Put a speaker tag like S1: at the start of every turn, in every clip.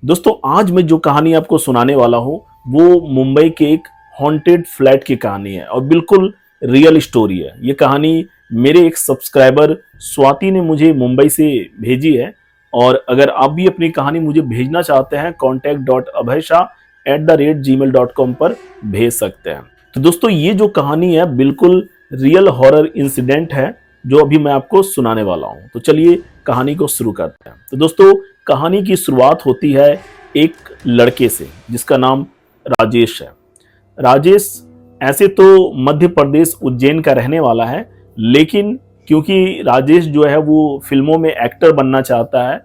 S1: दोस्तों आज मैं जो कहानी आपको सुनाने वाला हूँ वो मुंबई के एक हॉन्टेड फ्लैट की कहानी है और बिल्कुल रियल स्टोरी है। ये कहानी मेरे एक सब्सक्राइबर स्वाति ने मुझे मुंबई से भेजी है और अगर आप भी अपनी कहानी मुझे भेजना चाहते हैं contact.abhaisha@gmail.com पर भेज सकते हैं। तो दोस्तों ये जो कहानी है बिल्कुल रियल हॉरर इंसिडेंट है जो अभी मैं आपको सुनाने वाला हूँ। तो चलिए कहानी को शुरू करते हैं। तो दोस्तों कहानी की शुरुआत होती है एक लड़के से जिसका नाम राजेश है। राजेश ऐसे तो मध्य प्रदेश उज्जैन का रहने वाला है, लेकिन क्योंकि राजेश जो है वो फिल्मों में एक्टर बनना चाहता है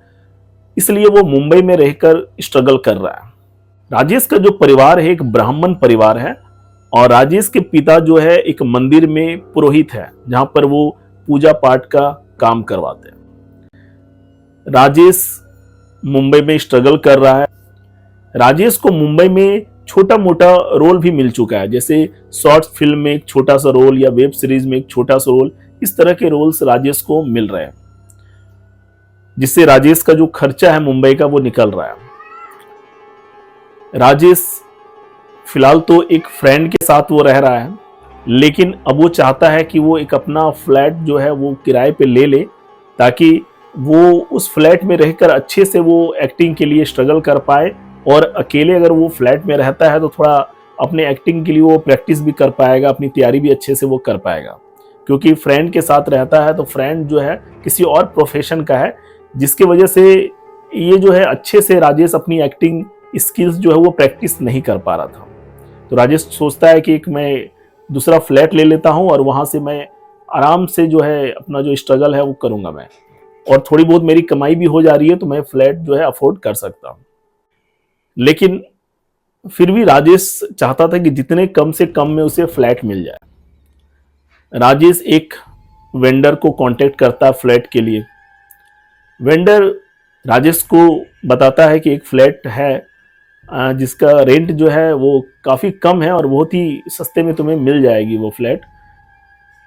S1: इसलिए वो मुंबई में रहकर स्ट्रगल कर रहा है। राजेश का जो परिवार है एक ब्राह्मण परिवार है और राजेश के पिता जो है एक मंदिर में पुरोहित है जहां पर वो पूजा पाठ का काम करवाते हैं। राजेश मुंबई में स्ट्रगल कर रहा है। राजेश को मुंबई में छोटा मोटा रोल भी मिल चुका है, जैसे शॉर्ट फिल्म में एक छोटा सा रोल या वेब सीरीज में एक छोटा सा रोल। इस तरह के रोल्स राजेश को मिल रहे हैं जिससे राजेश का जो खर्चा है मुंबई का वो निकल रहा है। राजेश फिलहाल तो एक फ्रेंड के साथ वो रह रहा है, लेकिन अब वो चाहता है कि वो एक अपना फ्लैट जो है वो किराए पे ले ले ताकि वो उस फ्लैट में रहकर अच्छे से वो एक्टिंग के लिए स्ट्रगल कर पाए। और अकेले अगर वो फ्लैट में रहता है तो थोड़ा अपने एक्टिंग के लिए वो प्रैक्टिस भी कर पाएगा, अपनी तैयारी भी अच्छे से वो कर पाएगा। क्योंकि फ्रेंड के साथ रहता है तो फ्रेंड जो है किसी और प्रोफेशन का है, जिसकी वजह से ये जो है अच्छे से राजेश अपनी एक्टिंग स्किल्स जो है वो प्रैक्टिस नहीं कर पा रहा था। तो राजेश सोचता है कि एक मैं दूसरा फ्लैट ले लेता हूँ और वहाँ से मैं आराम से जो है अपना जो स्ट्रगल है वो करूँगा मैं, और थोड़ी बहुत मेरी कमाई भी हो जा रही है तो मैं फ्लैट जो है अफोर्ड कर सकता हूँ। लेकिन फिर भी राजेश चाहता था कि जितने कम से कम में उसे फ्लैट मिल जाए। राजेश एक वेंडर को कांटेक्ट करता है फ्लैट के लिए। वेंडर राजेश को बताता है कि एक फ्लैट है जिसका रेंट जो है वो काफ़ी कम है और बहुत ही सस्ते में तुम्हें मिल जाएगी वो फ्लैट।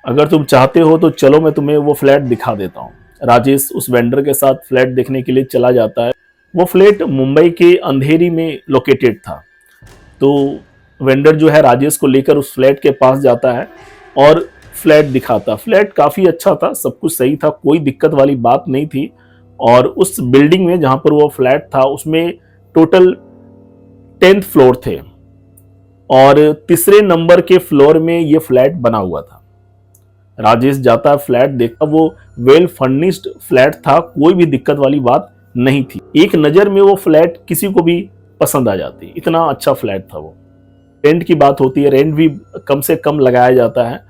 S1: अगर तुम चाहते हो तो चलो मैं तुम्हें वो फ्लैट दिखा देता हूँ। राजेश उस वेंडर के साथ फ्लैट देखने के लिए चला जाता है। वो फ्लैट मुंबई के अंधेरी में लोकेटेड था। तो वेंडर जो है राजेश को लेकर उस फ्लैट के पास जाता है और फ्लैट दिखाता। फ्लैट काफ़ी अच्छा था, सब कुछ सही था, कोई दिक्कत वाली बात नहीं थी। और उस बिल्डिंग में जहाँ पर वो फ्लैट था उसमें टोटल 10th फ्लोर थे और तीसरे नंबर के फ्लोर में ये फ्लैट बना हुआ था। राजेश जाता, फ्लैट देखता, वो वेल फर्निश्ड फ्लैट था, कोई भी दिक्कत वाली बात नहीं थी। एक नज़र में वो फ्लैट किसी को भी पसंद आ जाती, इतना अच्छा फ्लैट था वो। रेंट की बात होती है, रेंट भी कम से कम लगाया जाता है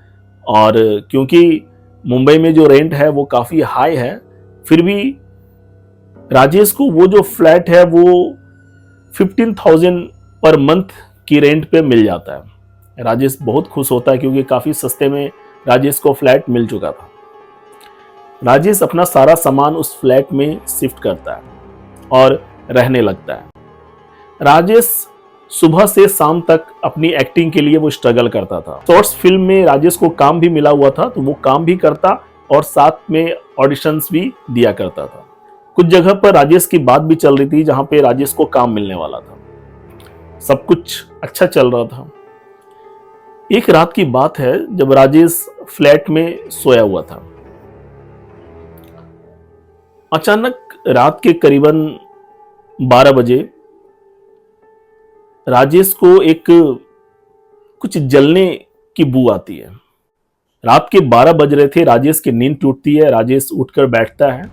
S1: और क्योंकि मुंबई में जो रेंट है वो काफ़ी हाई है, फिर भी राजेश को वो जो फ्लैट है वो 15,000 पर मंथ की रेंट पे मिल जाता है। राजेश बहुत खुश होता है क्योंकि काफ़ी सस्ते में राजेश को फ्लैट मिल चुका था। राजेश अपना सारा सामान उस फ्लैट में शिफ्ट करता है और रहने लगता है। राजेश सुबह से शाम तक अपनी एक्टिंग के लिए वो स्ट्रगल करता था। शॉर्ट्स फिल्म में राजेश को काम भी मिला हुआ था तो वो काम भी करता और साथ में ऑडिशंस भी दिया करता था। कुछ जगह पर राजेश की बात भी चल रही थी जहां पे राजेश को काम मिलने वाला था। सब कुछ अच्छा चल रहा था। एक रात की बात है जब राजेश फ्लैट में सोया हुआ था। अचानक रात के करीबन 12 बजे राजेश को एक कुछ जलने की बू आती है। रात के 12 बज रहे थे, राजेश की नींद टूटती है। राजेश उठकर बैठता है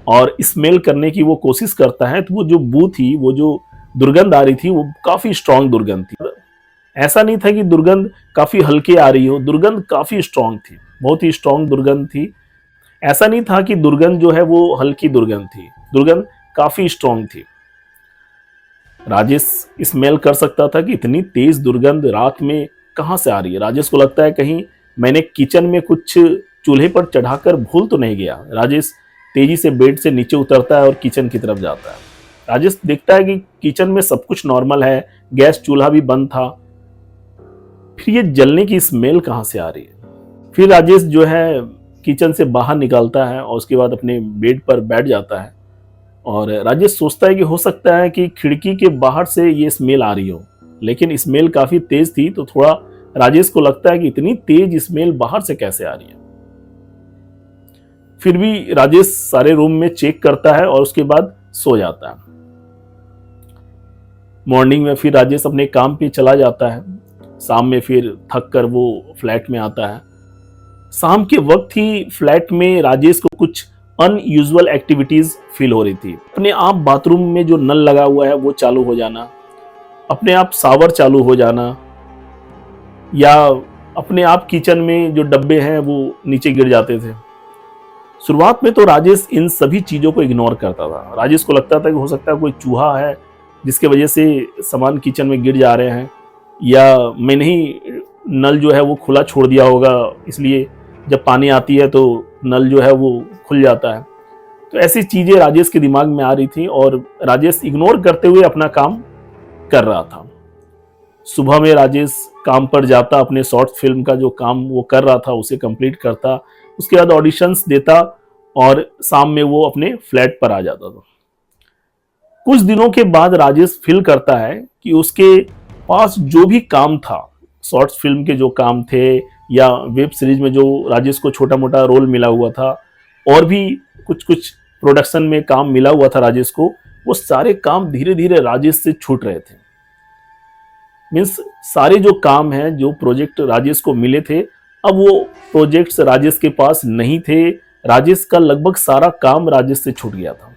S1: और स्मेल करने की वो कोशिश करता है तो वो जो बू थी, वो जो दुर्गंध आ रही थी वो काफी स्ट्रांग दुर्गंध थी। ऐसा नहीं था कि दुर्गंध काफी हल्के आ रही हो, दुर्गंध काफी स्ट्रांग थी, बहुत ही स्ट्रांग दुर्गंध थी। ऐसा नहीं था कि दुर्गंध जो है वो हल्की दुर्गंध थी, दुर्गंध काफी स्ट्रांग थी। राजेश स्मेल कर सकता था कि इतनी तेज दुर्गंध रात में कहां से आ रही है। राजेश को लगता है कहीं मैंने किचन में कुछ चूल्हे पर चढ़ाकर भूल तो नहीं गया। राजेश तेजी से बेड से नीचे उतरता है और किचन की तरफ जाता है। राजेश देखता है कि किचन में सब कुछ नॉर्मल है, गैस चूल्हा भी बंद था, फिर ये जलने की स्मेल कहां से आ रही है। फिर राजेश जो है किचन से बाहर निकलता है और उसके बाद अपने बेड पर बैठ जाता है और राजेश सोचता है कि हो सकता है कि खिड़की के बाहर से ये स्मेल आ रही हो, लेकिन स्मेल काफी तेज थी, तो थोड़ा राजेश को लगता है कि इतनी तेज स्मेल बाहर से कैसे आ रही है। फिर भी राजेश सारे रूम में चेक करता है और उसके बाद सो जाता है। मॉर्निंग में फिर राजेश अपने काम पे चला जाता है। शाम में फिर थक कर वो फ्लैट में आता है। शाम के वक्त ही फ्लैट में राजेश को कुछ अनयूजुअल एक्टिविटीज फील हो रही थी। अपने आप बाथरूम में जो नल लगा हुआ है वो चालू हो जाना, अपने आप शावर चालू हो जाना, या अपने आप किचन में जो डब्बे हैं वो नीचे गिर जाते थे। शुरुआत में तो राजेश इन सभी चीजों को इग्नोर करता था। राजेश को लगता था कि हो सकता है कोई चूहा है जिसके वजह से सामान किचन में गिर जा रहे हैं, या मैंने ही नल जो है वो खुला छोड़ दिया होगा, इसलिए जब पानी आती है तो नल जो है वो खुल जाता है। तो ऐसी चीजें राजेश के दिमाग में आ रही थी और राजेश इग्नोर करते हुए अपना काम कर रहा था। सुबह में राजेश काम पर जाता, अपने शॉर्ट फिल्म का जो काम वो कर रहा था उसे कंप्लीट करता, उसके बाद ऑडिशंस देता और शाम में वो अपने फ्लैट पर आ जाता था। कुछ दिनों के बाद राजेश फील करता है कि उसके पास जो भी काम था, शॉर्ट फिल्म के जो काम थे या वेब सीरीज में जो राजेश को छोटा मोटा रोल मिला हुआ था, और भी कुछ कुछ प्रोडक्शन में काम मिला हुआ था राजेश को, वो सारे काम धीरे धीरे राजेश से छूट रहे थे। मीन्स सारे जो काम हैं, जो प्रोजेक्ट राजेश को मिले थे, अब वो प्रोजेक्ट्स राजेश के पास नहीं थे। राजेश का लगभग सारा काम राजेश से छूट गया था।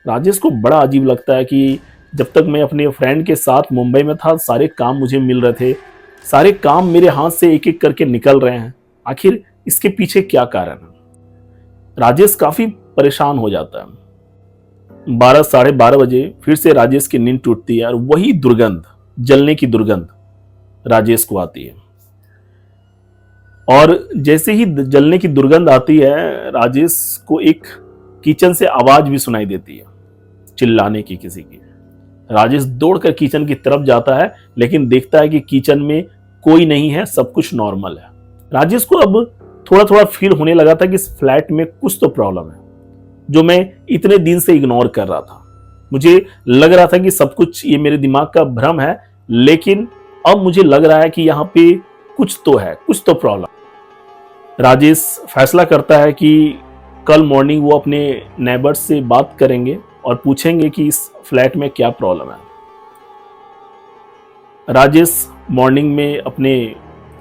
S1: राजेश को बड़ा अजीब लगता है कि जब तक मैं अपने फ्रेंड के साथ मुंबई में था, सारे काम मुझे मिल रहे थे, सारे काम मेरे हाथ से एक एक करके निकल रहे हैं, आखिर इसके पीछे क्या कारण है। राजेश काफी परेशान हो जाता है। 12 साढ़े 12 बजे फिर से राजेश की नींद टूटती है और वही दुर्गंध, जलने की दुर्गंध राजेश को आती है। और जैसे ही जलने की दुर्गंध आती है, राजेश को एक किचन से आवाज भी सुनाई देती है, चिल्लाने की किसी की। राजेश दौड़कर किचन की तरफ जाता है, लेकिन देखता है कि किचन में कोई नहीं है, सब कुछ नॉर्मल है। राजेश को अब थोड़ा थोड़ा फील होने लगा था कि इस फ्लैट में कुछ तो प्रॉब्लम है, जो मैं इतने दिन से इग्नोर कर रहा था। मुझे लग रहा था कि सब कुछ ये मेरे दिमाग का भ्रम है, लेकिन अब मुझे लग रहा है कि यहाँ पे कुछ तो है, कुछ तो प्रॉब्लम। राजेश फैसला करता है कि कल मॉर्निंग वो अपने नेबर्स से बात करेंगे और पूछेंगे कि इस फ्लैट में क्या प्रॉब्लम है। राजेश मॉर्निंग में अपने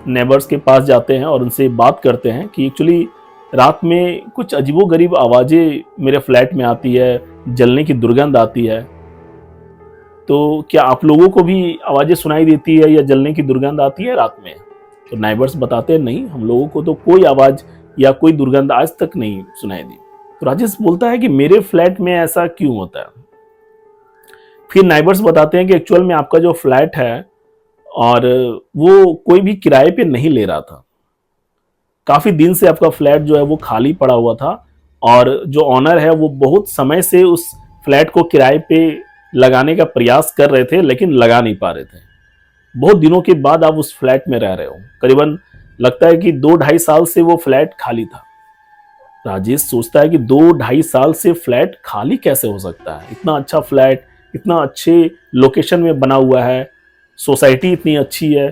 S1: नेबर्स के पास जाते हैं और उनसे बात करते हैं कि एक्चुअली रात में कुछ अजीबोगरीब आवाज़ें मेरे फ्लैट में आती है, जलने की दुर्गंध आती है, तो क्या आप लोगों को भी आवाज़ें सुनाई देती है या जलने की दुर्गंध आती है रात में? तो नेबर्स बताते हैं नहीं, हम लोगों को तो कोई आवाज़ या कोई दुर्गंध आज तक नहीं सुनाई दी। तो राजेश बोलता है कि मेरे फ्लैट में ऐसा क्यों होता है। फिर नेबर्स बताते हैं कि एक्चुअल में आपका जो फ्लैट है और वो कोई भी किराए पे नहीं ले रहा था, काफी दिन से आपका फ्लैट जो है वो खाली पड़ा हुआ था और जो ऑनर है वो बहुत समय से उस फ्लैट को किराए पे लगाने का प्रयास कर रहे थे, लेकिन लगा नहीं पा रहे थे। बहुत दिनों के बाद आप उस फ्लैट में रह रहे हो, करीबन लगता है कि 2-2.5 साल से वो फ्लैट खाली था। राजेश सोचता है कि 2-2.5 साल से फ्लैट खाली कैसे हो सकता है। इतना अच्छा फ्लैट, इतना अच्छे लोकेशन में बना हुआ है, सोसाइटी इतनी अच्छी है,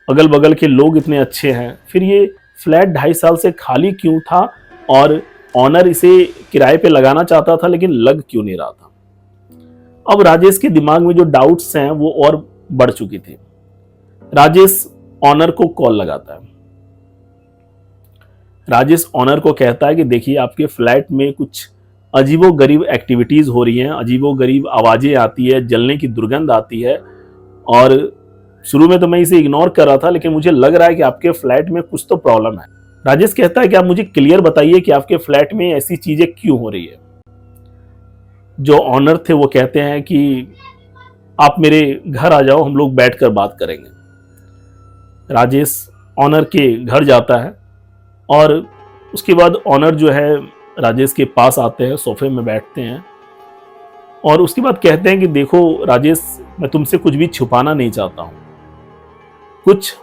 S1: अगल बगल के लोग इतने अच्छे हैं, फिर ये फ्लैट 2.5 साल से खाली क्यों था और ऑनर इसे किराए पे लगाना चाहता था लेकिन लग क्यों नहीं रहा था। अब राजेश के दिमाग में जो डाउट्स हैं वो और बढ़ चुकी थी। राजेश ऑनर को कॉल लगाता है। राजेश ऑनर को कहता है कि देखिए आपके फ्लैट में कुछ अजीबोगरीब एक्टिविटीज हो रही हैं, अजीबोगरीब आवाजें आती है, जलने की दुर्गंध आती है, और शुरू में तो मैं इसे इग्नोर कर रहा था, लेकिन मुझे लग रहा है कि आपके फ्लैट में कुछ तो प्रॉब्लम है। राजेश कहता है कि आप मुझे क्लियर बताइए कि आपके फ्लैट में ऐसी चीजें क्यों हो रही है। जो ऑनर थे वो कहते हैं कि आप मेरे घर आ जाओ, हम लोग बैठकर बात करेंगे। राजेश ऑनर के घर जाता है और उसके बाद ऑनर जो है राजेश के पास आते हैं, सोफे में बैठते हैं और उसके बाद कहते हैं कि देखो राजेश, मैं तुमसे कुछ भी छुपाना नहीं चाहता हूं। कुछ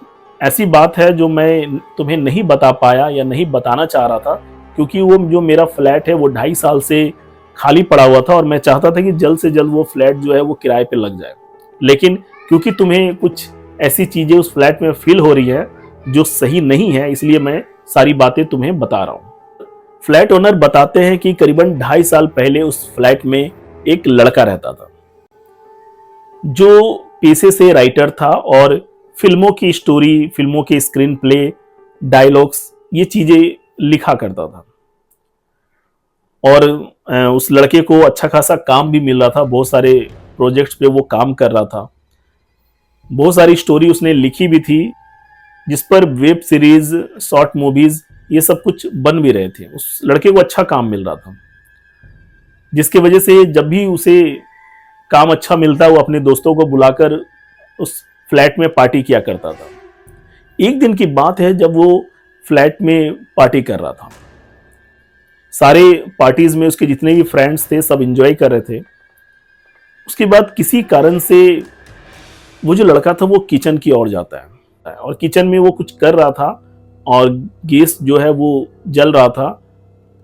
S1: ऐसी बात है जो मैं तुम्हें नहीं बता पाया या नहीं बताना चाह रहा था, क्योंकि वो जो मेरा फ्लैट है वो 2.5 साल से खाली पड़ा हुआ था और मैं चाहता था कि जल्द से जल्द वो फ्लैट जो है वो किराए पे लग जाए। लेकिन क्योंकि तुम्हें कुछ ऐसी चीजें उस फ्लैट में फील हो रही है जो सही नहीं है, इसलिए मैं सारी बातें तुम्हें बता रहा हूँ। फ्लैट ओनर बताते हैं कि करीबन 2.5 साल पहले उस फ्लैट में एक लड़का रहता था जो पेशे से राइटर था और फिल्मों की स्टोरी, फिल्मों के स्क्रीन प्ले, डायलॉग्स, ये चीजें लिखा करता था। और उस लड़के को अच्छा खासा काम भी मिल रहा था, बहुत सारे प्रोजेक्ट्स पे वो काम कर रहा था, बहुत सारी स्टोरी उसने लिखी भी थी जिस पर वेब सीरीज, शॉर्ट मूवीज, ये सब कुछ बन भी रहे थे। उस लड़के को अच्छा काम मिल रहा था, जिसकी वजह से जब भी उसे काम अच्छा मिलता वो अपने दोस्तों को बुलाकर उस फ्लैट में पार्टी किया करता था। एक दिन की बात है जब वो फ्लैट में पार्टी कर रहा था। सारे पार्टीज में उसके जितने भी फ्रेंड्स थे सब एंजॉय कर रहे थे। उसके बाद किसी कारण से वो जो लड़का था वो किचन की ओर जाता है और किचन में वो कुछ कर रहा था और गैस जो है वो जल रहा था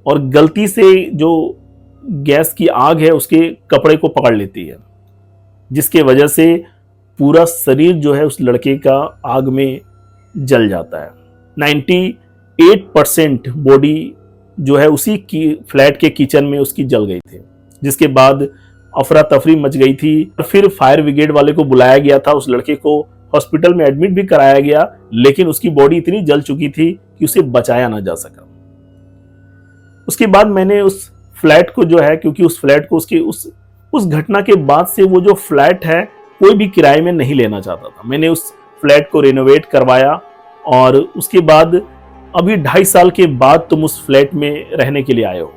S1: और गलती से जो गैस की आग है उसके कपड़े को पकड़ लेती है, जिसके वजह से पूरा शरीर जो है उस लड़के का आग में जल जाता है। 98% बॉडी जो है उसी की फ्लैट के किचन में उसकी जल गई थी, जिसके बाद अफरा तफरी मच गई थी। फिर फायर ब्रिगेड वाले को बुलाया गया था, उस लड़के को हॉस्पिटल में एडमिट भी कराया गया, लेकिन उसकी बॉडी इतनी जल चुकी थी कि उसे बचाया ना जा सका। उसके बाद मैंने उस फ्लैट को जो है, क्योंकि उस फ्लैट को उसकी उस घटना के बाद से वो जो फ्लैट है कोई भी किराए में नहीं लेना चाहता था। मैंने उस फ्लैट को रेनोवेट करवाया और उसके बाद अभी 2.5 साल के बाद तुम उस फ्लैट में रहने के लिए आए हो।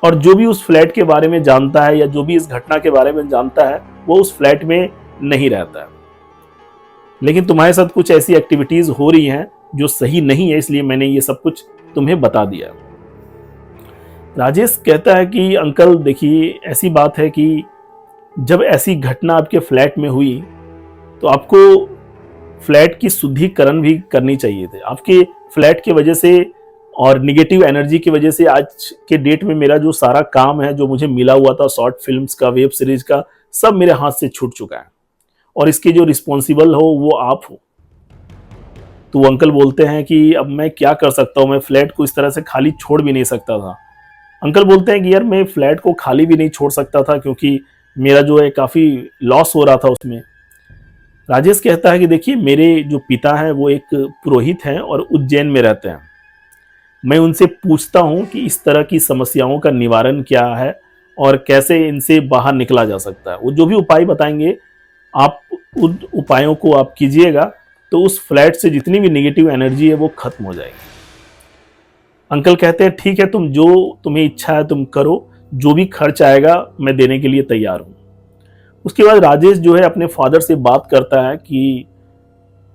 S1: और जो भी उस फ्लैट के बारे में जानता है या जो भी इस घटना के बारे में जानता है वो उस फ्लैट में नहीं रहता है, लेकिन तुम्हारे साथ कुछ ऐसी एक्टिविटीज हो रही हैं जो सही नहीं है, इसलिए मैंने ये सब कुछ तुम्हें बता दिया। राजेश कहता है कि अंकल देखिए, ऐसी बात है कि जब ऐसी घटना आपके फ्लैट में हुई तो आपको फ्लैट की शुद्धिकरण भी करनी चाहिए थे। आपके फ्लैट की वजह से और निगेटिव एनर्जी की वजह से आज के डेट में मेरा जो सारा काम है, जो मुझे मिला हुआ था शॉर्ट फिल्म्स का, वेब सीरीज का, सब मेरे हाथ से छूट चुका है और इसके जो रिस्पॉन्सिबल हो वो आप हो। तो वो अंकल बोलते हैं कि अब मैं क्या कर सकता हूँ, मैं फ्लैट को इस तरह से खाली छोड़ भी नहीं सकता था। अंकल बोलते हैं कि यार मैं फ्लैट को खाली भी नहीं छोड़ सकता था क्योंकि मेरा जो है काफ़ी लॉस हो रहा था उसमें। राजेश कहता है कि देखिए, मेरे जो पिता हैं वो एक पुरोहित हैं और उज्जैन में रहते हैं। मैं उनसे पूछता हूँ कि इस तरह की समस्याओं का निवारण क्या है और कैसे इनसे बाहर निकला जा सकता है। वो जो भी उपाय बताएंगे आप उन उपायों को आप कीजिएगा तो उस फ्लैट से जितनी भी नेगेटिव एनर्जी है वो खत्म हो जाएगी। अंकल कहते हैं ठीक है, तुम जो तुम्हें इच्छा है तुम करो, जो भी खर्च आएगा मैं देने के लिए तैयार हूँ। उसके बाद राजेश जो है अपने फादर से बात करता है कि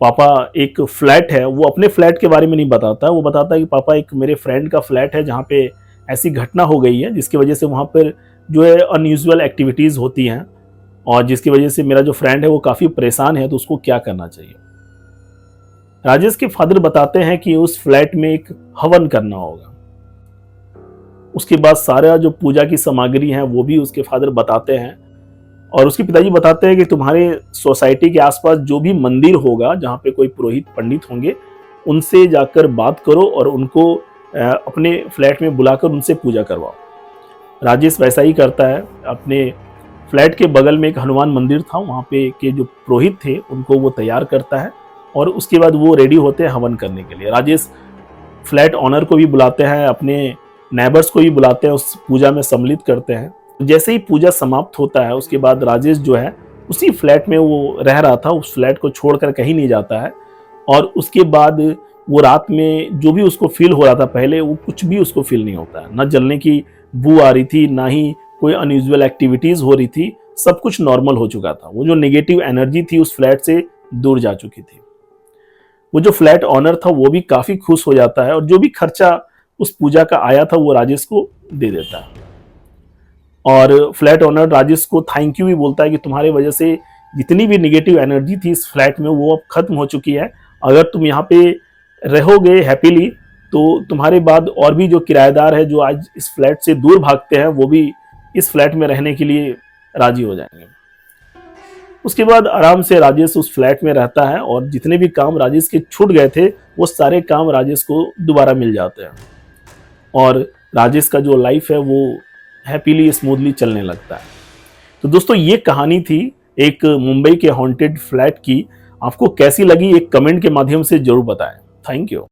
S1: पापा एक फ्लैट है, वो अपने फ्लैट के बारे में नहीं बताता, वो बताता है कि पापा एक मेरे फ्रेंड का फ्लैट है जहाँ पे ऐसी घटना हो गई है जिसकी वजह से वहाँ पर जो है अनयूजुअल एक्टिविटीज़ होती हैं और जिसकी वजह से मेरा जो फ्रेंड है वो काफ़ी परेशान है, तो उसको क्या करना चाहिए। राजेश के फादर बताते हैं कि उस फ्लैट में एक हवन करना होगा। उसके बाद सारा जो पूजा की सामग्री है वो भी उसके फादर बताते हैं और उसके पिताजी बताते हैं कि तुम्हारे सोसाइटी के आसपास जो भी मंदिर होगा जहाँ पे कोई पुरोहित पंडित होंगे उनसे जाकर बात करो और उनको अपने फ्लैट में बुलाकर उनसे पूजा करवाओ। राजेश वैसा ही करता है। अपने फ्लैट के बगल में एक हनुमान मंदिर था, वहाँ पे के जो पुरोहित थे उनको वो तैयार करता है और उसके बाद वो रेडी होते हैं हवन करने के लिए। राजेश फ्लैट ऑनर को भी बुलाते हैं, अपने नेबर्स को भी बुलाते हैं, उस पूजा में सम्मिलित करते हैं। जैसे ही पूजा समाप्त होता है उसके बाद राजेश जो है उसी फ्लैट में वो रह रहा था, उस फ्लैट को छोड़कर कहीं नहीं जाता है और उसके बाद वो रात में जो भी उसको फील हो रहा था पहले, वो कुछ भी उसको फील नहीं होता है। न जलने की बू आ रही थी, ना ही कोई अनयूजुअल एक्टिविटीज़ हो रही थी, सब कुछ नॉर्मल हो चुका था। वो जो नेगेटिव एनर्जी थी उस फ्लैट से दूर जा चुकी थी। वो जो फ्लैट ऑनर था वो भी काफ़ी खुश हो जाता है और जो भी खर्चा उस पूजा का आया था वो राजेश को दे देता है और फ्लैट ऑनर राजेश को थैंक यू भी बोलता है कि तुम्हारी वजह से जितनी भी नेगेटिव एनर्जी थी इस फ्लैट में वो अब खत्म हो चुकी है। अगर तुम यहाँ पे रहोगे हैप्पीली तो तुम्हारे बाद और भी जो किराएदार है जो आज इस फ्लैट से दूर भागते हैं वो भी इस फ्लैट में रहने के लिए राजी हो जाएंगे। उसके बाद आराम से राजेश उस फ्लैट में रहता है और जितने भी काम राजेश के छूट गए थे वो सारे काम राजेश को दोबारा मिल जाते हैं और राजेश का जो लाइफ है वो हैप्पीली स्मूथली चलने लगता है। तो दोस्तों ये कहानी थी एक मुंबई के हॉन्टेड फ्लैट की। आपको कैसी लगी एक कमेंट के माध्यम से जरूर बताएं। Thank you.